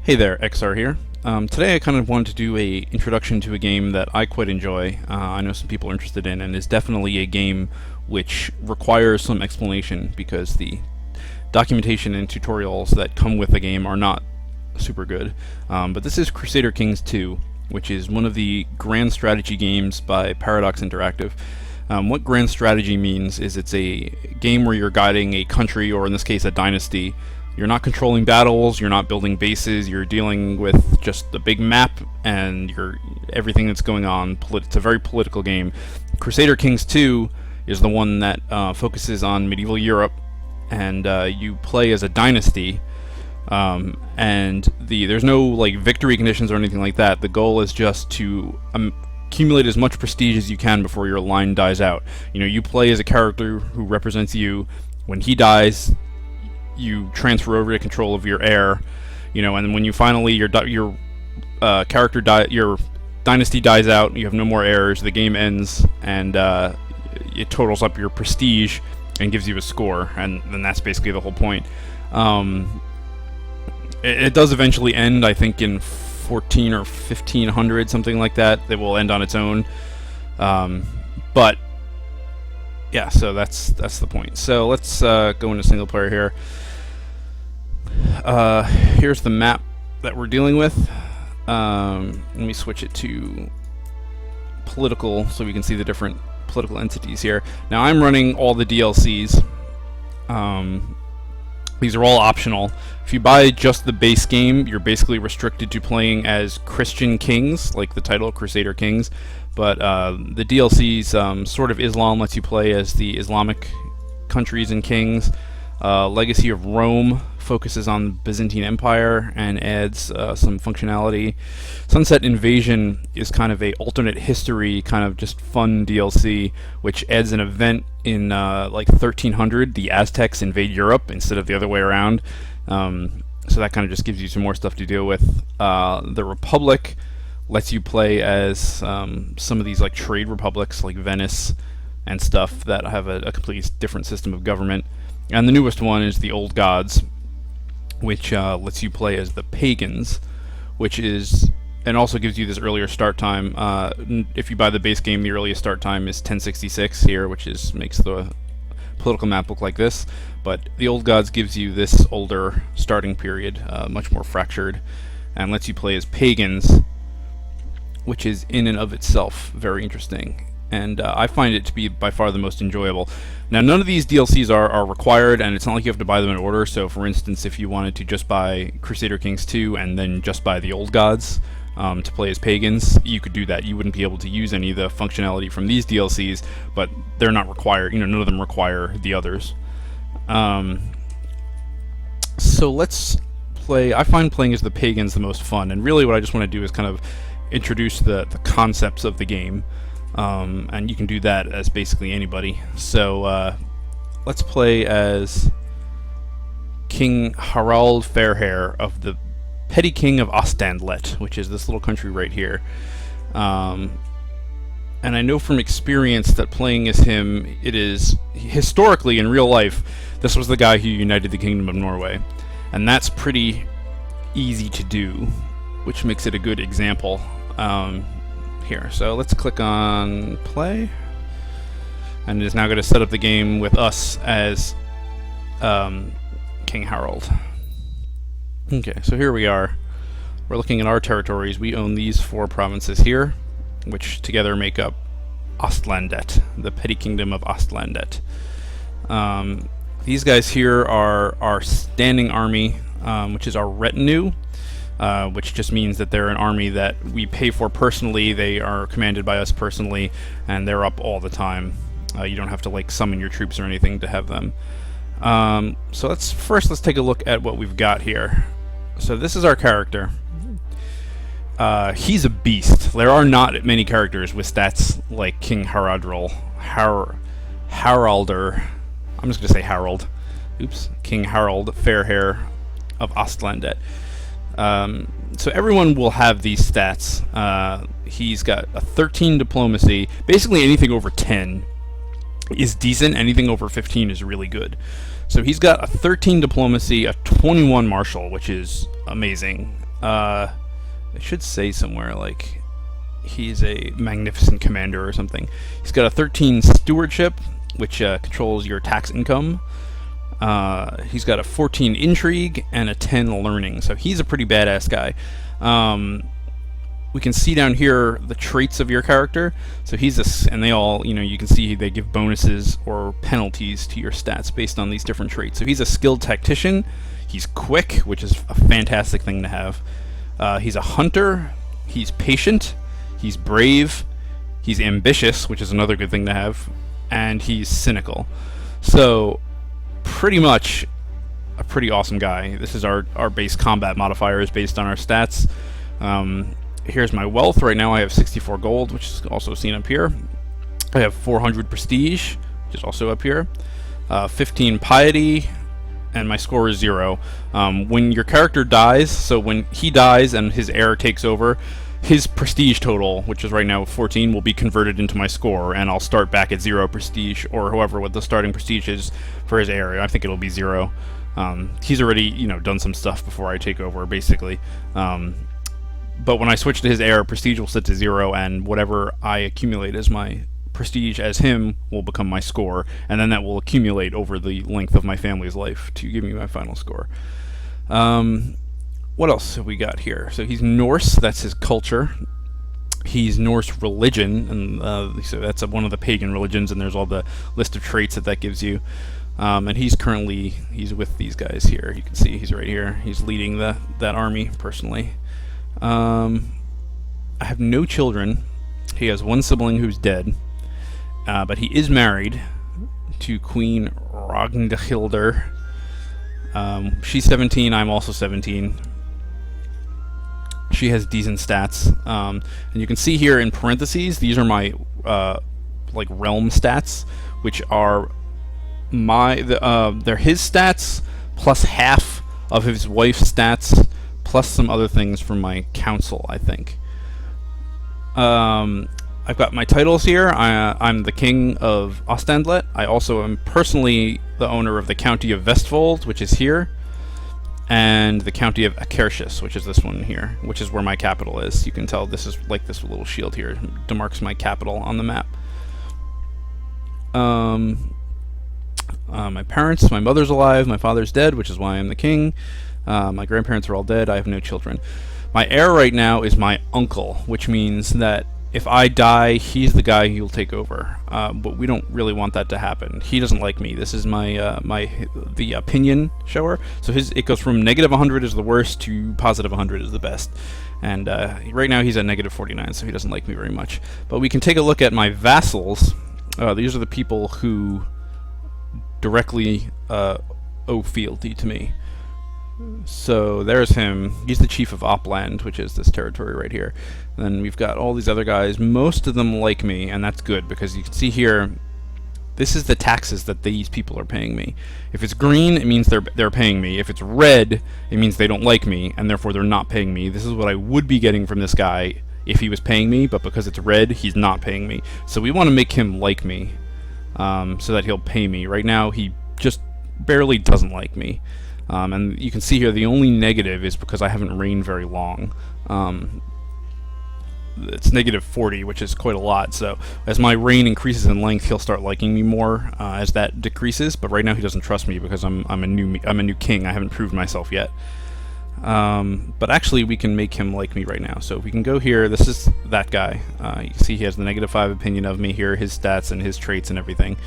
Hey there, XR here. Today I kind of wanted to do a introduction to a game that I quite enjoy. I know some people are interested in, and is definitely a game which requires some explanation because the documentation and tutorials that come with the game are not super good. But this is Crusader Kings II, which is one of the grand strategy games by Paradox Interactive. What grand strategy means is it's a game where you're guiding a country, or in this case a dynasty. You're not controlling battles, you're not building bases, you're dealing with just the big map and everything that's going on. It's a very political game. Crusader Kings II is the one that focuses on medieval Europe, and you play as a dynasty, and there's no like victory conditions or anything like that. The goal is just to accumulate as much prestige as you can before your line dies out. You play as a character who represents you. When he dies, you transfer over to control of your heir, and when you finally your dynasty dies out, you have no more heirs, the game ends, and it totals up your prestige and gives you a score, and then that's basically the whole point. It does eventually end, I think, in 14 or 1500, something like that. It will end on its own, but yeah, so that's the point. So let's go into single player here. Here's the map that we're dealing with. Let me switch it to political so we can see the different political entities here. Now I'm running all the DLCs. These are all optional. If you buy just the base game, you're basically restricted to playing as Christian kings, like the title Crusader Kings. But the DLCs, Sword of Islam lets you play as the Islamic countries and kings. Legacy of Rome focuses on the Byzantine Empire and adds some functionality. Sunset Invasion is kind of a alternate history, kind of just fun DLC, which adds an event in like 1300. The Aztecs invade Europe instead of the other way around. So that kind of just gives you some more stuff to deal with. The Republic lets you play as some of these like trade republics like Venice and stuff that have a completely different system of government. And the newest one is the Old Gods, which lets you play as the pagans, and also gives you this earlier start time. If you buy the base game, the earliest start time is 1066 here, which makes the political map look like this. But the Old Gods gives you this older starting period, much more fractured, and lets you play as pagans, which is in and of itself very interesting. And I find it to be by far the most enjoyable. Now, none of these DLCs are required, and it's not like you have to buy them in order. So, for instance, if you wanted to just buy Crusader Kings II and then just buy the Old Gods to play as pagans, you could do that. You wouldn't be able to use any of the functionality from these DLCs, but they're not required. None of them require the others. So let's play. I find playing as the pagans the most fun, and really what I just want to do is kind of introduce the concepts of the game. And you can do that as basically anybody. So let's play as King Harald Fairhair of the Petty King of Ostendlet, which is this little country right here. And I know from experience that playing as him, it is historically in real life, this was the guy who united the Kingdom of Norway, and that's pretty easy to do, which makes it a good example. Here. So let's click on play, and it is now going to set up the game with us as King Harold. Okay, so here we are. We're looking at our territories. We own these 4 provinces here, which together make up Ostlandet, the petty kingdom of Ostlandet. These guys here are our standing army, which is our retinue. Which just means that they're an army that we pay for personally. They are commanded by us personally, and they're up all the time. You don't have to like summon your troops or anything to have them. So let's take a look at what we've got here. So this is our character. He's a beast. There are not many characters with stats like King Haraldr. I'm just gonna say Harold. Oops, King Harald Fairhair of Ostlandet. So everyone will have these stats. He's got a 13 diplomacy. Basically anything over 10 is decent. Anything over 15 is really good. So he's got a 13 diplomacy, a 21 martial, which is amazing. It should say somewhere like he's a magnificent commander or something. He's got a 13 stewardship, which controls your tax income. He's got a 14 intrigue and a 10 learning, so he's a pretty badass guy. We can see down here the traits of your character. So and they all, you can see they give bonuses or penalties to your stats based on these different traits. So he's a skilled tactician. He's quick, which is a fantastic thing to have. He's a hunter. He's patient. He's brave. He's ambitious, which is another good thing to have. And he's cynical. So pretty much a pretty awesome guy. This is our base combat modifiers based on our stats. Here's my wealth. Right now I have 64 gold, which is also seen up here. I have 400 prestige, which is also up here. 15 piety, and my score is 0. When your character dies, so when he dies and his heir takes over, his prestige total, which is right now 14, will be converted into my score, and I'll start back at 0 prestige, or however what the starting prestige is for his heir. I think it'll be 0. He's already, done some stuff before I take over, basically. But when I switch to his heir, prestige will sit to 0, and whatever I accumulate as my prestige as him will become my score, and then that will accumulate over the length of my family's life to give me my final score. What else have we got here? So he's Norse, that's his culture. He's Norse religion, and so that's one of the pagan religions, and there's all the list of traits that gives you. And he's with these guys here. You can see he's right here. He's leading that army personally. I have no children. He has one sibling who's dead, but he is married to Queen Ragnhildr. She's 17. I'm also 17. She has decent stats, and you can see here in parentheses, these are my realm stats, which are they're his stats plus half of his wife's stats plus some other things from my council, I think. I've got my titles here. I'm the King of Ostendlet. I also am personally the owner of the County of Vestfold, which is here, and the County of Akershus, which is this one here, which is where my capital is. You can tell this is like this little shield here demarks my capital on the map. My parents, my mother's alive, my father's dead, which is why I'm the king. My grandparents are all dead. I have no children. My heir right now is my uncle, which means that if I die, he's the guy who'll take over. But we don't really want that to happen. He doesn't like me. This is the opinion shower. So it goes from negative 100 is the worst to positive 100 is the best. And right now he's at negative 49, so he doesn't like me very much. But we can take a look at my vassals. These are the people who directly owe fealty to me. So there's him. He's the chief of Opland, which is this territory right here. And then we've got all these other guys. Most of them like me, and that's good because you can see here, this is the taxes that these people are paying me. If it's green, it means they're paying me. If it's red, it means they don't like me, and therefore they're not paying me. This is what I would be getting from this guy if he was paying me, but because it's red, he's not paying me. So we want to make him like me, so that he'll pay me. Right now, he just barely doesn't like me. And you can see here the only negative is because I haven't reigned very long. It's negative 40, which is quite a lot. So as my reign increases in length, he'll start liking me more as that decreases. But right now he doesn't trust me because I'm a new king. I haven't proved myself yet. But actually we can make him like me right now. So if we can go here, this is that guy. You can see he has the negative 5 opinion of me here, his stats and his traits and everything.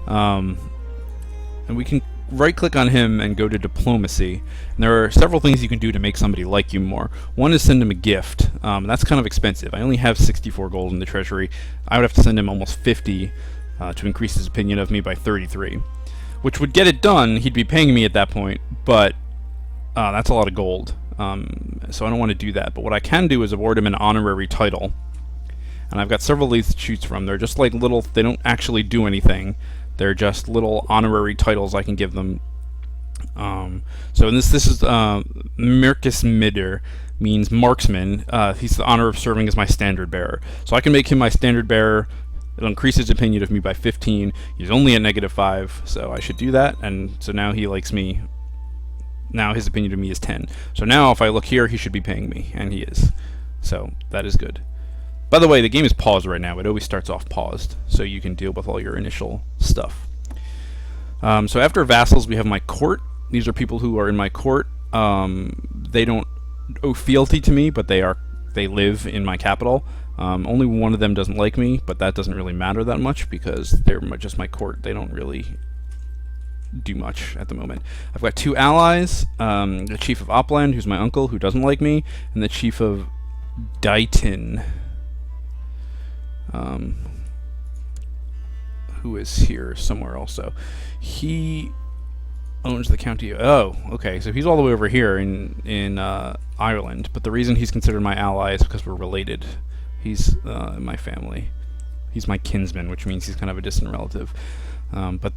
And we can right click on him and go to diplomacy, and there are several things you can do to make somebody like you more. One is send him a gift. That's kind of expensive. I only have 64 gold in the treasury. I would have to send him almost 50 to increase his opinion of me by 33, which would get it done. He'd be paying me at that point, but that's a lot of gold, so I don't want to do that. But what I can do is award him an honorary title, and I've got several of these to choose from. They're just like little, they don't actually do anything. They're just little honorary titles I can give them. So in this is Mirkus Midder, means marksman. He's the honor of serving as my standard bearer. So I can make him my standard bearer. It'll increase his opinion of me by 15. He's only at negative 5, so I should do that. And so now he likes me now his opinion of me is 10. So now if I look here, he should be paying me, and he is. So that is good. By the way, the game is paused right now. It always starts off paused, so you can deal with all your initial stuff. So after vassals, we have my court. These are people who are in my court. They don't owe fealty to me, but they live in my capital. Only one of them doesn't like me, but that doesn't really matter that much because they're just my court. They don't really do much at the moment. I've got 2 allies, the Chief of Opland, who's my uncle, who doesn't like me, and the Chief of Dighton, who is here somewhere also. He owns the county. Oh, okay, so he's all the way over here in Ireland, but the reason he's considered my ally is because we're related. He's in my family. He's my kinsman, which means he's kind of a distant relative. But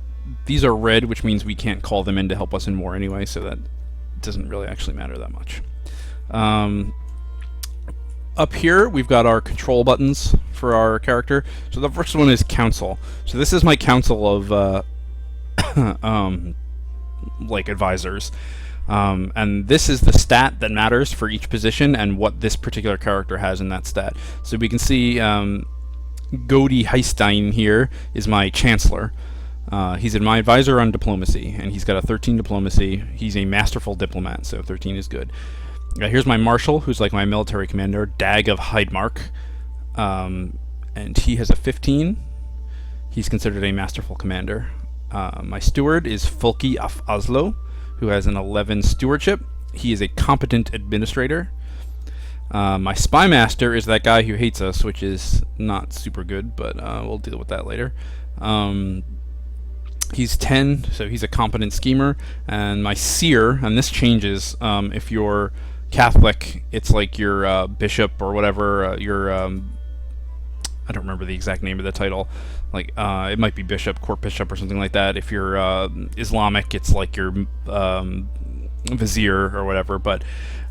these are red, which means we can't call them in to help us in war anyway, so that doesn't really actually matter that much. Up here, we've got our control buttons for our character. So the first one is council. So this is my council of like advisors. And this is the stat that matters for each position and what this particular character has in that stat. So we can see Godi Heistein here is my chancellor. He's my advisor on diplomacy, and he's got a 13 diplomacy. He's a masterful diplomat, so 13 is good. Here's my marshal, who's like my military commander, Dag of Heidmark, and he has a 15. He's considered a masterful commander. My steward is Fulki af Oslo, who has an 11 stewardship. He is a competent administrator. My spy master is that guy who hates us, which is not super good, but we'll deal with that later. He's 10, so he's a competent schemer. And my seer, and this changes if you're Catholic, it's like your bishop or whatever, your I don't remember the exact name of the title. Like it might be bishop, court bishop, or something like that. If you're Islamic, it's like your vizier or whatever. But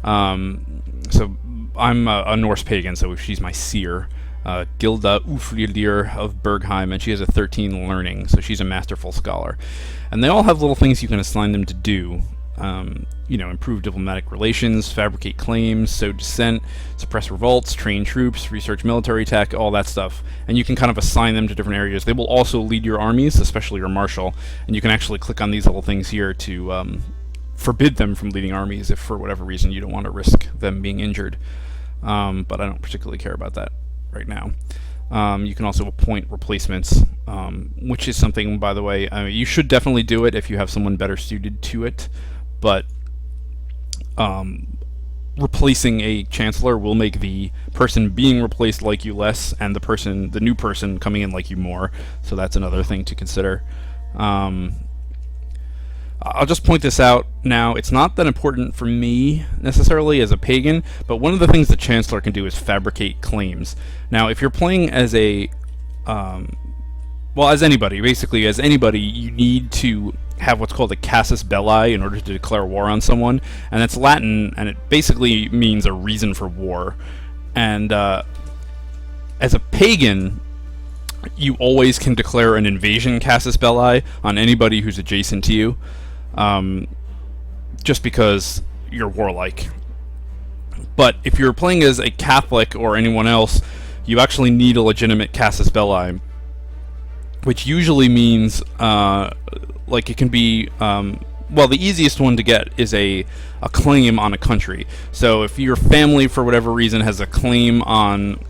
so I'm a Norse pagan, so she's my seer. Gilda Ufrildir of Bergheim, and she has a 13 learning, so she's a masterful scholar. And they all have little things you can assign them to do. Improve diplomatic relations, fabricate claims, sow dissent, suppress revolts, train troops, research military tech, all that stuff. And you can kind of assign them to different areas. They will also lead your armies, especially your marshal, and you can actually click on these little things here to forbid them from leading armies if for whatever reason you don't want to risk them being injured. But I don't particularly care about that right now. You can also appoint replacements, which is something, by the way, you should definitely do it if you have someone better suited to it. But replacing a chancellor will make the person being replaced like you less, and the new person coming in like you more. So that's another thing to consider. I'll just point this out now. It's not that important for me necessarily as a pagan, but one of the things the chancellor can do is fabricate claims. Now, if you're playing as a as anybody, you need to have what's called a casus belli in order to declare war on someone, and it's Latin, and it basically means a reason for war. And as a pagan, you always can declare an invasion casus belli on anybody who's adjacent to you, just because you're warlike. But if you're playing as a Catholic or anyone else, you actually need a legitimate casus belli, which usually means it can be the easiest one to get is a claim on a country. So if your family for whatever reason has a claim on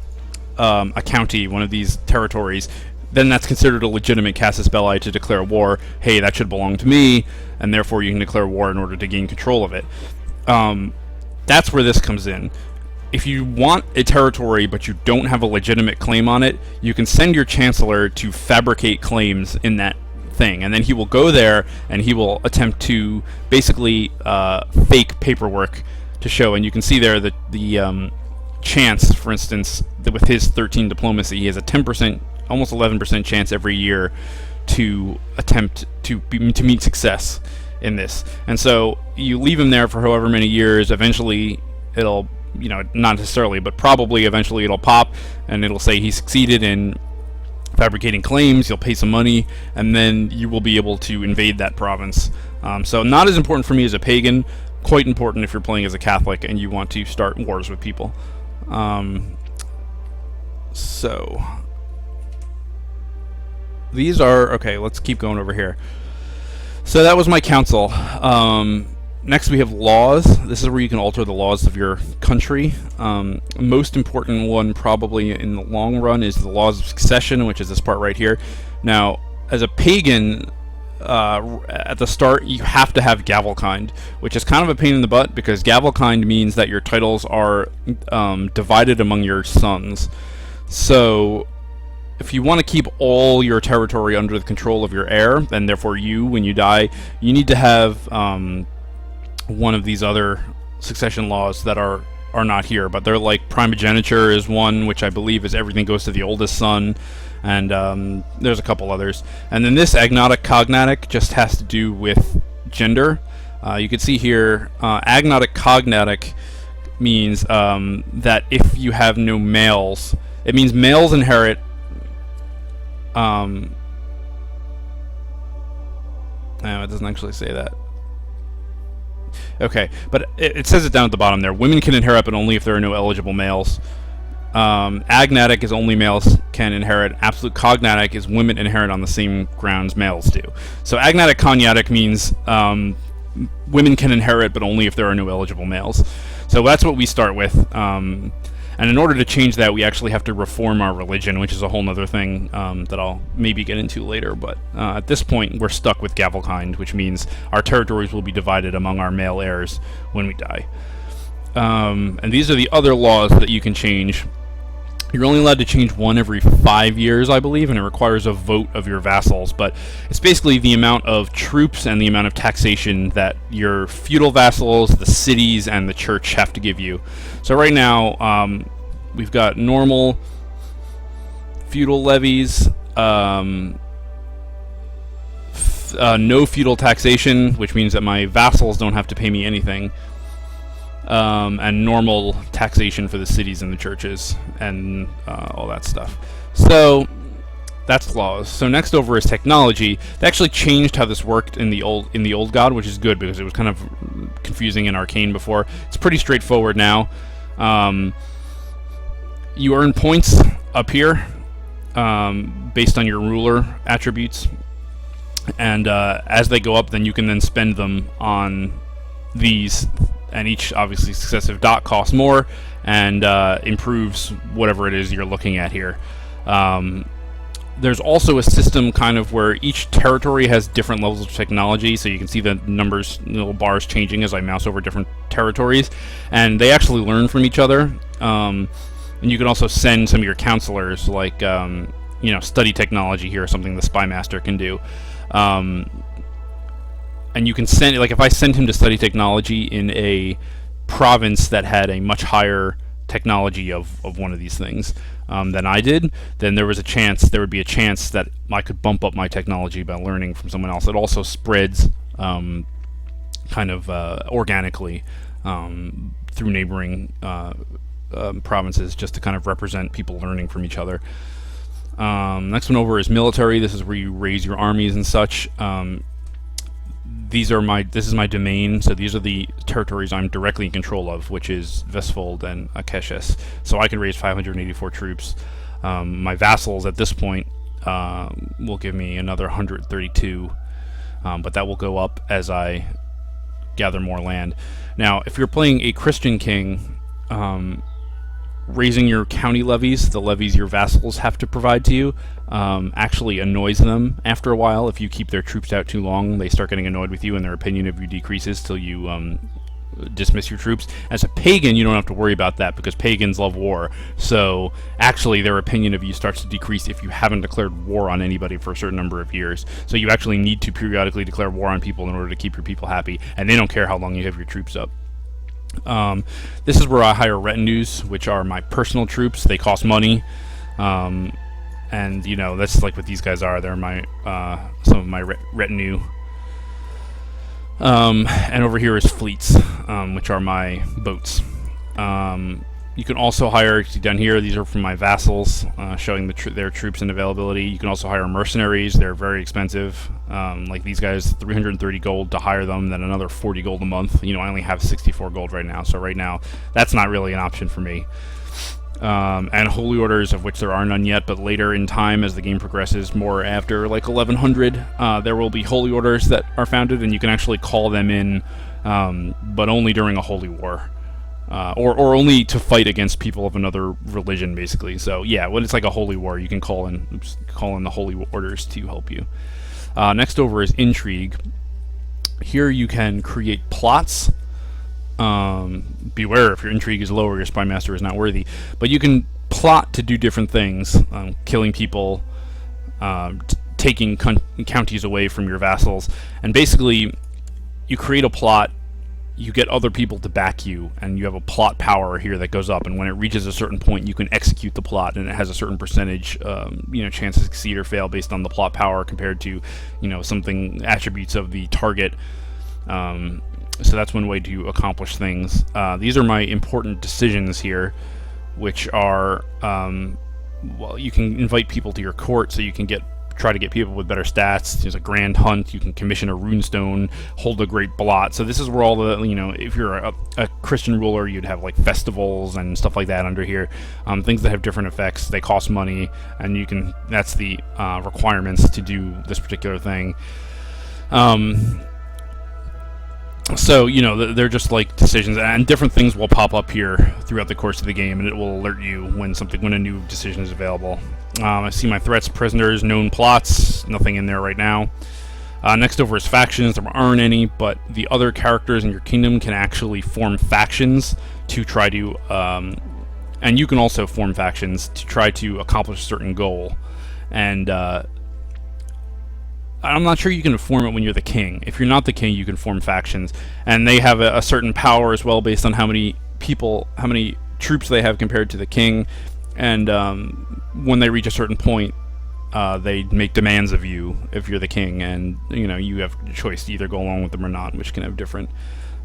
a county, one of these territories, then that's considered a legitimate casus belli to declare war. Hey, that should belong to me, and therefore you can declare war in order to gain control of it. That's where this comes in. If you want a territory but you don't have a legitimate claim on it, you can send your chancellor to fabricate claims in that thing, and then he will go there and he will attempt to basically fake paperwork to show. And you can see there that the chance, for instance, that with his 13 diplomacy, he has a 10%, almost 11% chance every year to attempt to meet success in this. And so you leave him there for however many years. Eventually it'll, not necessarily, but probably eventually it'll pop, and it'll say he succeeded in fabricating claims. You'll pay some money, and then you will be able to invade that province. So not as important for me as a pagan, quite important if you're playing as a Catholic and you want to start wars with people. So these are okay. Let's keep going over here. So that was my council. Next we have laws. This is where you can alter the laws of your country. Most important one probably in the long run is the laws of succession, which is this part right here. Now, as a pagan, at the start you have to have gavelkind, which is kind of a pain in the butt because gavelkind means that your titles are divided among your sons. So if you want to keep all your territory under the control of your heir, and therefore you, when you die, you need to have one of these other succession laws that are not here, but they're like primogeniture is one, which I believe is everything goes to the oldest son, and there's a couple others. And then this agnotic cognatic just has to do with gender. You can see here, agnotic cognatic means that if you have no males, it means males inherit no, it doesn't actually say that. Okay, but it says it down at the bottom there. Women can inherit, but only if there are no eligible males. Agnatic is only males can inherit. Absolute cognatic is women inherit on the same grounds males do. So agnatic cognatic means women can inherit, but only if there are no eligible males. So that's what we start with. And in order to change that, we actually have to reform our religion, which is a whole nother thing that I'll maybe get into later. But at this point, we're stuck with gavelkind, which means our territories will be divided among our male heirs when we die. And these are the other laws that you can change. You're only allowed to change one every 5 years, I believe, and it requires a vote of your vassals. But it's basically the amount of troops and the amount of taxation that your feudal vassals, the cities, and the church have to give you. So right now, we've got normal feudal levies, no feudal taxation, which means that my vassals don't have to pay me anything. And normal taxation for the cities and the churches and all that stuff. So that's laws. So next over is technology. They actually changed how this worked in the old God, which is good because it was kind of confusing and arcane before. It's pretty straightforward now. You earn points up here based on your ruler attributes, and as they go up, then you can then spend them on these. And each, obviously, successive dot costs more and improves whatever it is you're looking at here. There's also a system kind of where each territory has different levels of technology, so you can see the numbers, little bars changing as I mouse over different territories, and they actually learn from each other. And you can also send some of your counselors, like, study technology here, something the Spy Master can do. And you can send, like if I send him to study technology in a province that had a much higher technology of one of these things than I did, then there would be a chance that I could bump up my technology by learning from someone else. It also spreads kind of organically through neighboring provinces just to kind of represent people learning from each other. Next one over is military. This is where you raise your armies and such. This is my domain, so these are the territories I'm directly in control of, which is Vestfold and Akeshes. So I can raise 584 troops. My vassals at this point will give me another 132, but that will go up as I gather more land. Now, if you're playing a Christian king, raising your county levies, the levies your vassals have to provide to you, actually annoys them after a while. If you keep their troops out too long, they start getting annoyed with you and their opinion of you decreases till you dismiss your troops. As a pagan, you don't have to worry about that because pagans love war. So actually their opinion of you starts to decrease if you haven't declared war on anybody for a certain number of years. So you actually need to periodically declare war on people in order to keep your people happy, and they don't care how long you have your troops up. This is where I hire retinues, which are my personal troops. They cost money, and that's like what these guys are. They're my some of my retinue. And over here is fleets, which are my boats. You can also hire, see down here, these are from my vassals, showing their troops and availability. You can also hire mercenaries. They're very expensive. Like these guys, 330 gold to hire them, then another 40 gold a month. You know, I only have 64 gold right now, so right now that's not really an option for me. And holy orders, of which there are none yet, but later in time, as the game progresses, more after like 1100, there will be holy orders that are founded, and you can actually call them in, but only during a holy war. Or only to fight against people of another religion, basically. So yeah, when it's like a holy war, you can call in the holy orders to help you. Next over is intrigue. Here you can create plots. Beware, if your intrigue is low or your spy master is not worthy, but you can plot to do different things, killing people, taking counties away from your vassals, and basically you create a plot. You get other people to back you, and you have a plot power here that goes up, and when it reaches a certain point, you can execute the plot, and it has a certain percentage, chance to succeed or fail based on the plot power compared to, something, attributes of the target. So that's one way to accomplish things. These are my important decisions here, which are, you can invite people to your court, so you can try to get people with better stats. There's a grand hunt. You can commission a runestone, hold a great blot. So this is where all the, if you're a Christian ruler, you'd have like festivals and stuff like that under here. Things that have different effects. They cost money, and that's the requirements to do this particular thing. So, they're just like decisions, and different things will pop up here throughout the course of the game, and it will alert you when a new decision is available. I see my threats, prisoners, known plots, nothing in there right now. Next over is factions. There aren't any, but the other characters in your kingdom can actually form factions to try to, and you can also form factions to try to accomplish a certain goal. And I'm not sure you can form it when you're the king. If you're not the king, you can form factions, and they have a certain power as well based on how many troops they have compared to the king. And when they reach a certain point, they make demands of you if you're the king, and you have a choice to either go along with them or not, which can have different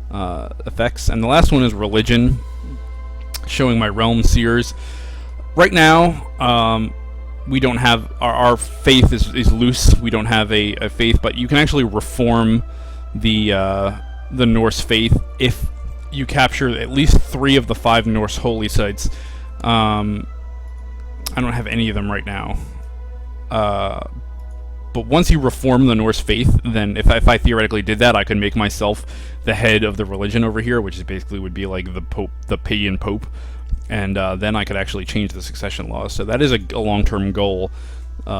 effects. And the last one is religion, showing my realm seers. Right now, we don't have our faith is loose. We don't have a faith, but you can actually reform the Norse faith if you capture at least 3 of the 5 Norse holy sites. I don't have any of them right now. But once you reform the Norse faith, then if I theoretically did that, I could make myself the head of the religion over here, which is basically would be like the Pope, the pagan Pope. And then I could actually change the succession laws. So that is a long-term goal,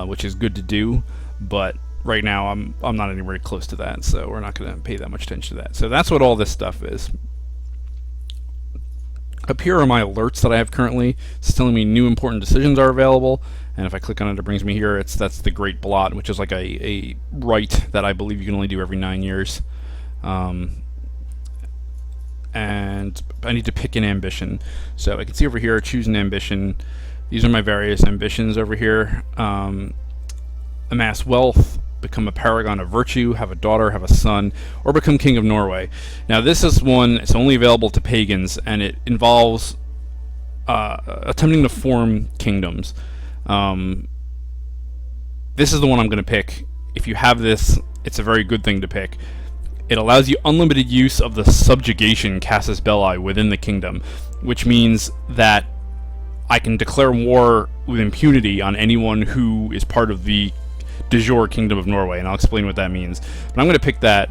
which is good to do. But right now, I'm not anywhere close to that, so we're not going to pay that much attention to that. So that's what all this stuff is. Up here are my alerts that I have currently. It's telling me new important decisions are available, and if I click on it, it brings me here. That's the Great Blot, which is like a rite that I believe you can only do every 9 years. And I need to pick an ambition. So I can see over here, choose an ambition. These are my various ambitions over here. Amass wealth, become a paragon of virtue, have a daughter, have a son, or become king of Norway. Now this is one, it's only available to pagans, and it involves attempting to form kingdoms. This is the one I'm going to pick. If you have this, it's a very good thing to pick. It allows you unlimited use of the subjugation casus belli within the kingdom, which means that I can declare war with impunity on anyone who is part of the de jure Kingdom of Norway, and I'll explain what that means. But I'm going to pick that.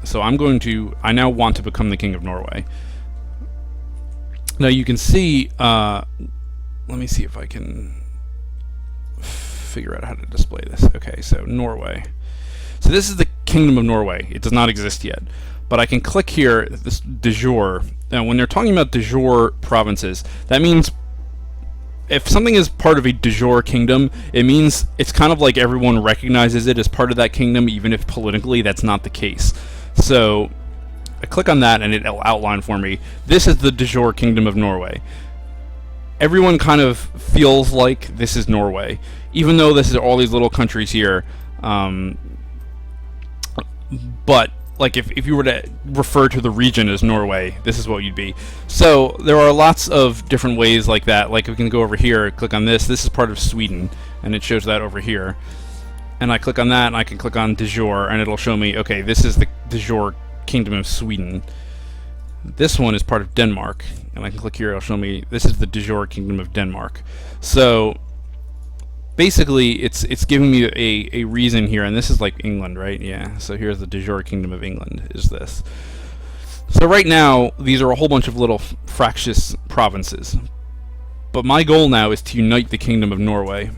So I now want to become the King of Norway. Now you can see, let me see if I can figure out how to display this. Okay, so Norway. So this is the Kingdom of Norway. It does not exist yet. But I can click here, this de jure. Now when they're talking about de jure provinces, that means if something is part of a de jure kingdom, it means it's kind of like everyone recognizes it as part of that kingdom, even if politically that's not the case. So I click on that and it'll outline for me. This is the de jure Kingdom of Norway. Everyone kind of feels like this is Norway, even though this is all these little countries here. But like if you were to refer to the region as Norway, this is what you'd be. So there are lots of different ways like that. Like we can go over here, click on this. This is part of Sweden, and it shows that over here. And I click on that, and I can click on de jure, and it'll show me, okay, this is the de jure Kingdom of Sweden. This one is part of Denmark, and I can click here, it'll show me this is the de jure Kingdom of Denmark. So basically it's giving me a reason here, and this is like England, right? Yeah, so here's the de jure Kingdom of England, is this. So right now, these are a whole bunch of little fractious provinces. But my goal now is to unite the Kingdom of Norway,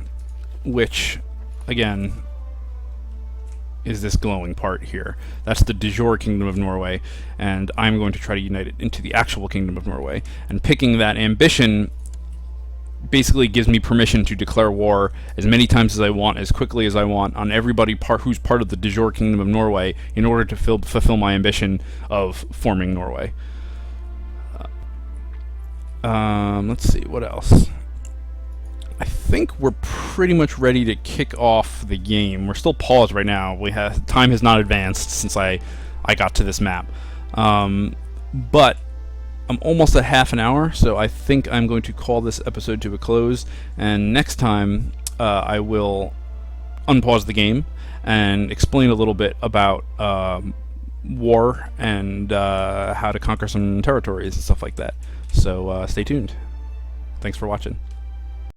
which, again, is this glowing part here. That's the de jure Kingdom of Norway, and I'm going to try to unite it into the actual Kingdom of Norway. And picking that ambition basically gives me permission to declare war as many times as I want, as quickly as I want, on everybody who's part of the de jure Kingdom of Norway in order to fulfill my ambition of forming Norway. Let's see, what else? I think we're pretty much ready to kick off the game. We're still paused right now. Time has not advanced since I got to this map. But I'm almost at half an hour, so I think I'm going to call this episode to a close. And next time, I will unpause the game and explain a little bit about war and how to conquer some territories and stuff like that. So stay tuned. Thanks for watching.